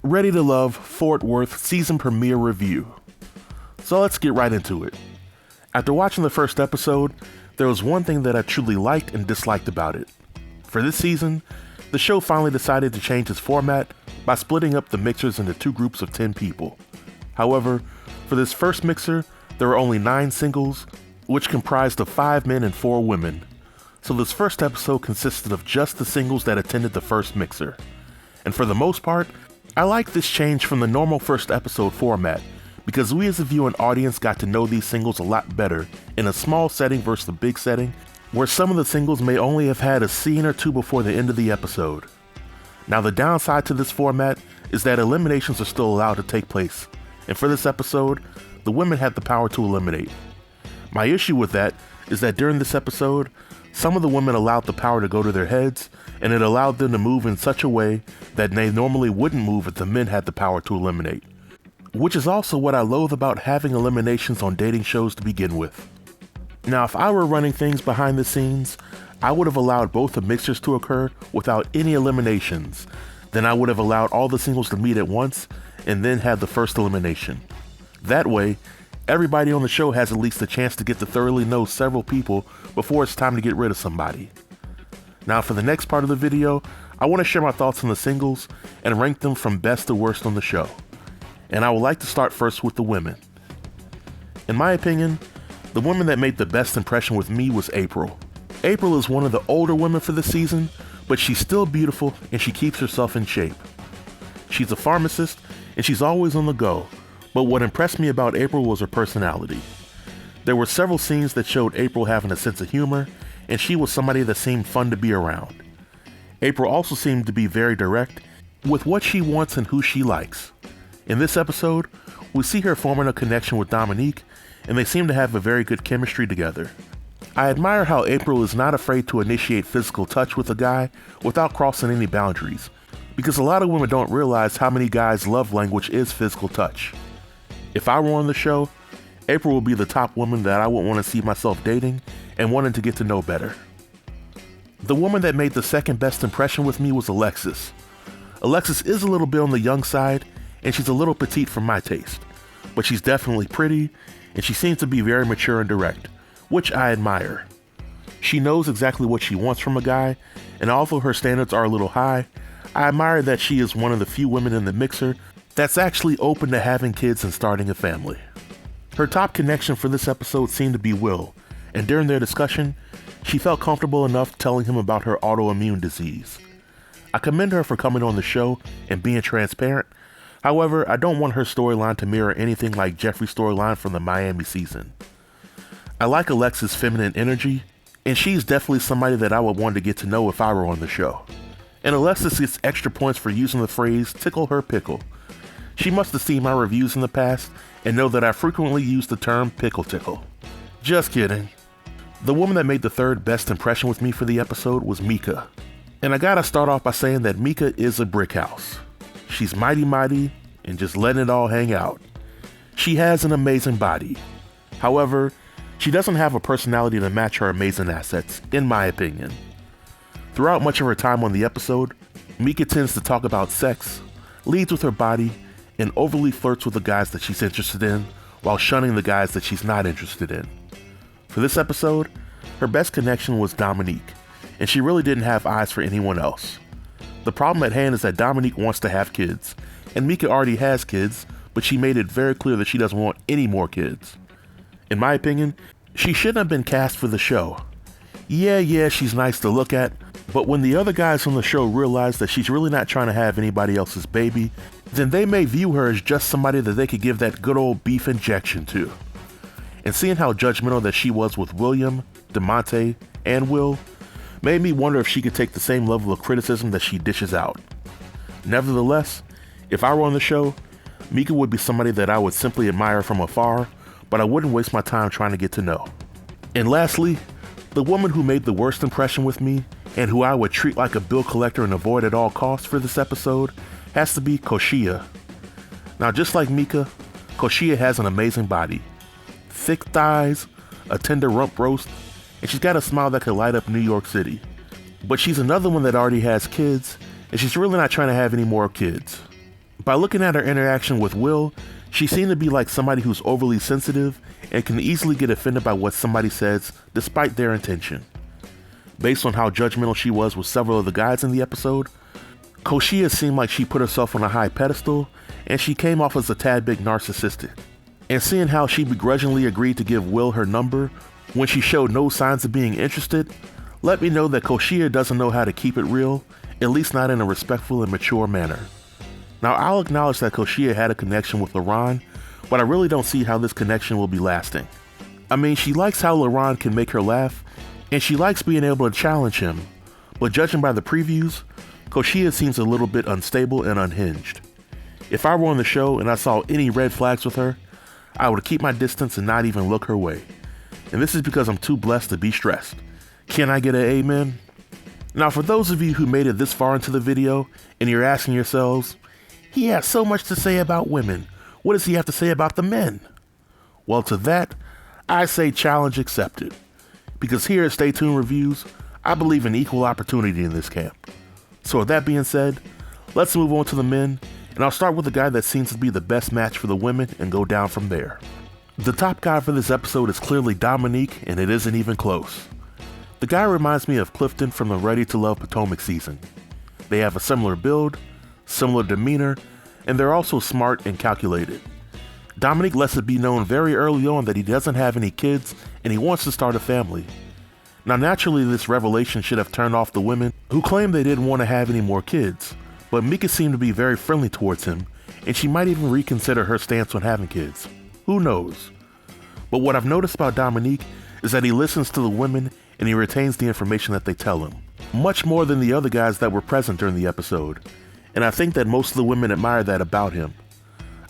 Ready to Love Fort Worth season premiere review. So let's get right into it. After watching the first episode, there was one thing that I truly liked and disliked about it. For this season, the show finally decided to change its format by splitting up the mixers into two groups of 10 people. However, for this first mixer, there were only 9 singles, which comprised of 5 men and 4 women. So this first episode consisted of just the singles that attended the first mixer. And for the most part, I like this change from the normal first episode format, because we as a viewing audience got to know these singles a lot better in a small setting versus a big setting, where some of the singles may only have had a scene or two before the end of the episode. Now the downside to this format is that eliminations are still allowed to take place, and for this episode, the women had the power to eliminate. My issue with that is that during this episode, some of the women allowed the power to go to their heads, and it allowed them to move in such a way that they normally wouldn't move if the men had the power to eliminate. Which is also what I loathe about having eliminations on dating shows to begin with. Now, if I were running things behind the scenes, I would have allowed both the mixers to occur without any eliminations. Then I would have allowed all the singles to meet at once and then had the first elimination. That way, everybody on the show has at least a chance to get to thoroughly know several people before it's time to get rid of somebody. Now for the next part of the video, I want to share my thoughts on the singles and rank them from best to worst on the show. And I would like to start first with the women. In my opinion, the woman that made the best impression with me was April. April is one of the older women for the season, but she's still beautiful and she keeps herself in shape. She's a pharmacist and she's always on the go, but what impressed me about April was her personality. There were several scenes that showed April having a sense of humor, and she was somebody that seemed fun to be around. April also seemed to be very direct with what she wants and who she likes. In this episode, we see her forming a connection with Dominique, and they seem to have a very good chemistry together. I admire how April is not afraid to initiate physical touch with a guy without crossing any boundaries, because a lot of women don't realize how many guys' love language is physical touch. If I were on the show, April would be the top woman that I would want to see myself dating and wanting to get to know better. The woman that made the second best impression with me was Alexis. Alexis is a little bit on the young side, and she's a little petite for my taste, but she's definitely pretty, and she seems to be very mature and direct, which I admire. She knows exactly what she wants from a guy, and although her standards are a little high, I admire that she is one of the few women in the mixer that's actually open to having kids and starting a family. Her top connection for this episode seemed to be Will, and during their discussion, she felt comfortable enough telling him about her autoimmune disease. I commend her for coming on the show and being transparent. However, I don't want her storyline to mirror anything like Jeffrey's storyline from the Miami season. I like Alexis' feminine energy, and she's definitely somebody that I would want to get to know if I were on the show. And Alexis gets extra points for using the phrase tickle her pickle. She must have seen my reviews in the past and know that I frequently use the term pickle tickle. Just kidding. The woman that made the third best impression with me for the episode was Mika. And I gotta start off by saying that Mika is a brick house. She's mighty and just letting it all hang out. She has an amazing body. However, she doesn't have a personality to match her amazing assets, in my opinion. Throughout much of her time on the episode, Mika tends to talk about sex, leads with her body, and overly flirts with the guys that she's interested in, while shunning the guys that she's not interested in. For this episode, her best connection was Dominique, and she really didn't have eyes for anyone else. The problem at hand is that Dominique wants to have kids, and Mika already has kids, but she made it very clear that she doesn't want any more kids. In my opinion, she shouldn't have been cast for the show. Yeah, she's nice to look at, but when the other guys on the show realize that she's really not trying to have anybody else's baby, then they may view her as just somebody that they could give that good old beef injection to. And seeing how judgmental that she was with William, DeMonte, and Will, made me wonder if she could take the same level of criticism that she dishes out. Nevertheless, if I were on the show, Mika would be somebody that I would simply admire from afar, but I wouldn't waste my time trying to get to know. And lastly, the woman who made the worst impression with me, and who I would treat like a bill collector and avoid at all costs for this episode, has to be Koshia. Now just like Mika, Koshia has an amazing body. Thick thighs, a tender rump roast, and she's got a smile that could light up New York City. But she's another one that already has kids, and she's really not trying to have any more kids. By looking at her interaction with Will, she seemed to be like somebody who's overly sensitive and can easily get offended by what somebody says despite their intention. Based on how judgmental she was with several of the guys in the episode, Koshia seemed like she put herself on a high pedestal and she came off as a tad bit narcissistic. And seeing how she begrudgingly agreed to give Will her number when she showed no signs of being interested, let me know that Koshia doesn't know how to keep it real, at least not in a respectful and mature manner. Now, I'll acknowledge that Koshia had a connection with LaRon, but I really don't see how this connection will be lasting. I mean, she likes how LaRon can make her laugh, and she likes being able to challenge him, but judging by the previews, Koshia seems a little bit unstable and unhinged. If I were on the show and I saw any red flags with her, I would keep my distance and not even look her way. And this is because I'm too blessed to be stressed. Can I get an amen? Now, for those of you who made it this far into the video and you're asking yourselves, he has so much to say about women, what does he have to say about the men? Well, to that, I say challenge accepted. Because here at Stay Tuned Reviews, I believe in equal opportunity in this camp. So with that being said, let's move on to the men, and I'll start with the guy that seems to be the best match for the women and go down from there. The top guy for this episode is clearly Dominique, and it isn't even close. The guy reminds me of Clifton from the Ready to Love Potomac season. They have a similar build, similar demeanor, and they're also smart and calculated. Dominique lets it be known very early on that he doesn't have any kids and he wants to start a family. Now naturally this revelation should have turned off the women who claimed they didn't want to have any more kids, but Mika seemed to be very friendly towards him and she might even reconsider her stance on having kids. Who knows? But what I've noticed about Dominique is that he listens to the women and he retains the information that they tell him, much more than the other guys that were present during the episode. And I think that most of the women admire that about him.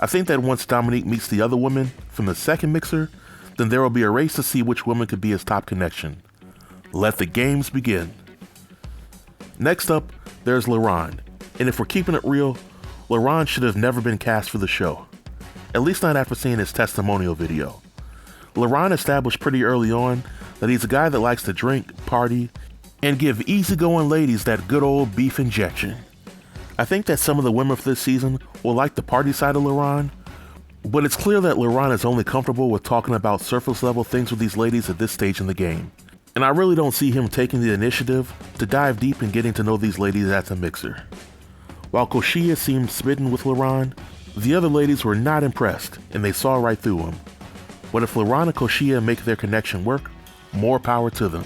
I think that once Dominique meets the other women from the second mixer, then there will be a race to see which woman could be his top connection. Let the games begin. Next up, there's LaRon. And if we're keeping it real, LaRon should have never been cast for the show. At least not after seeing his testimonial video. LaRon established pretty early on that he's a guy that likes to drink, party, and give easygoing ladies that good old beef injection. I think that some of the women for this season will like the party side of LaRon, but it's clear that LaRon is only comfortable with talking about surface level things with these ladies at this stage in the game. And I really don't see him taking the initiative to dive deep in getting to know these ladies as a mixer. While Koshia seemed smitten with LaRon, the other ladies were not impressed and they saw right through him. But if LaRon and Koshia make their connection work, more power to them.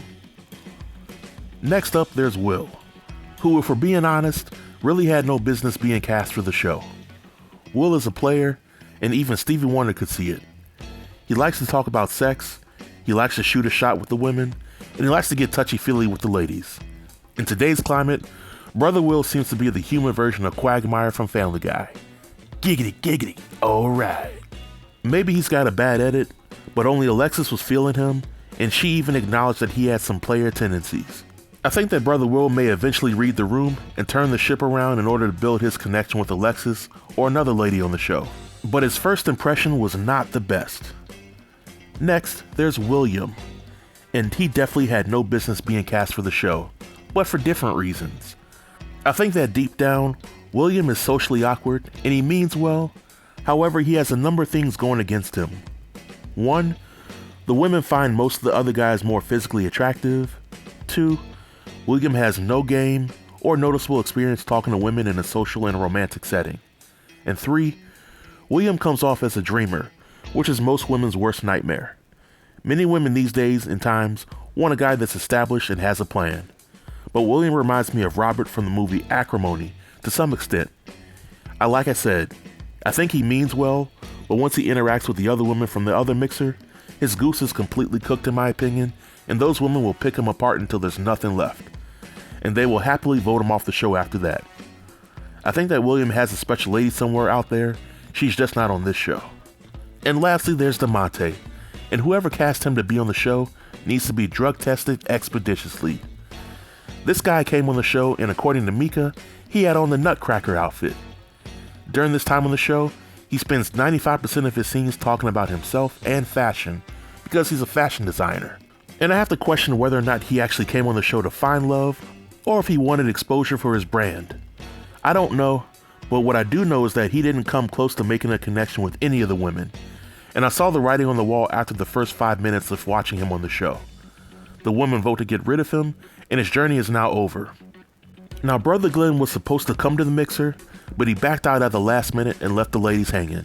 Next up, there's Will, who, if we're being honest, really had no business being cast for the show. Will is a player, and even Stevie Wonder could see it. He likes to talk about sex, he likes to shoot a shot with the women, and he likes to get touchy-feely with the ladies. In today's climate, Brother Will seems to be the human version of Quagmire from Family Guy. Giggity, giggity, alright. Maybe he's got a bad edit, but only Alexis was feeling him, and she even acknowledged that he had some player tendencies. I think that Brother Will may eventually read the room and turn the ship around in order to build his connection with Alexis or another lady on the show. But his first impression was not the best. Next, there's William. And he definitely had no business being cast for the show, but for different reasons. I think that deep down, William is socially awkward and he means well. However, he has a number of things going against him. 1, the women find most of the other guys more physically attractive. 2, William has no game or noticeable experience talking to women in a social and romantic setting. And 3, William comes off as a dreamer, which is most women's worst nightmare. Many women these days and times want a guy that's established and has a plan. But William reminds me of Robert from the movie Acrimony to some extent. Like I said, I think he means well, but once he interacts with the other women from the other mixer, his goose is completely cooked in my opinion, and those women will pick him apart until there's nothing left. And they will happily vote him off the show after that. I think that William has a special lady somewhere out there, she's just not on this show. And lastly, there's DeMonte, and whoever cast him to be on the show needs to be drug tested expeditiously. This guy came on the show and according to Mika, he had on the Nutcracker outfit. During this time on the show, he spends 95% of his scenes talking about himself and fashion because he's a fashion designer. And I have to question whether or not he actually came on the show to find love or if he wanted exposure for his brand. I don't know, But what I do know is that he didn't come close to making a connection with any of the women, and I saw the writing on the wall after the first 5 minutes of watching him on the show. The women vote to get rid of him, and his journey is now over. Now, Brother Glenn was supposed to come to the mixer, but he backed out at the last minute and left the ladies hanging.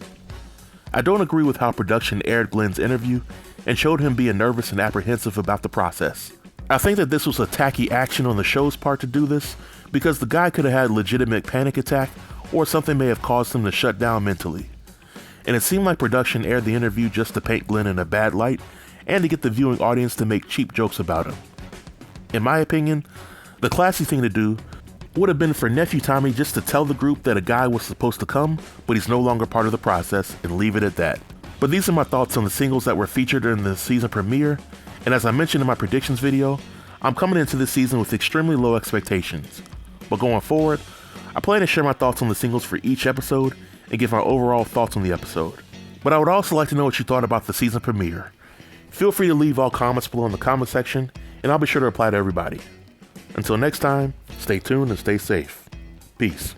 I don't agree with how production aired Glenn's interview and showed him being nervous and apprehensive about the process. I think that this was a tacky action on the show's part to do this, because the guy could have had a legitimate panic attack, or something may have caused him to shut down mentally. And it seemed like production aired the interview just to paint Glenn in a bad light and to get the viewing audience to make cheap jokes about him. In my opinion, the classy thing to do would have been for Nephew Tommy just to tell the group that a guy was supposed to come, but he's no longer part of the process, and leave it at that. But these are my thoughts on the singles that were featured in the season premiere, and as I mentioned in my predictions video, I'm coming into this season with extremely low expectations. But going forward, I plan to share my thoughts on the singles for each episode and give my overall thoughts on the episode. But I would also like to know what you thought about the season premiere. Feel free to leave all comments below in the comment section, and I'll be sure to reply to everybody. Until next time, stay tuned and stay safe. Peace.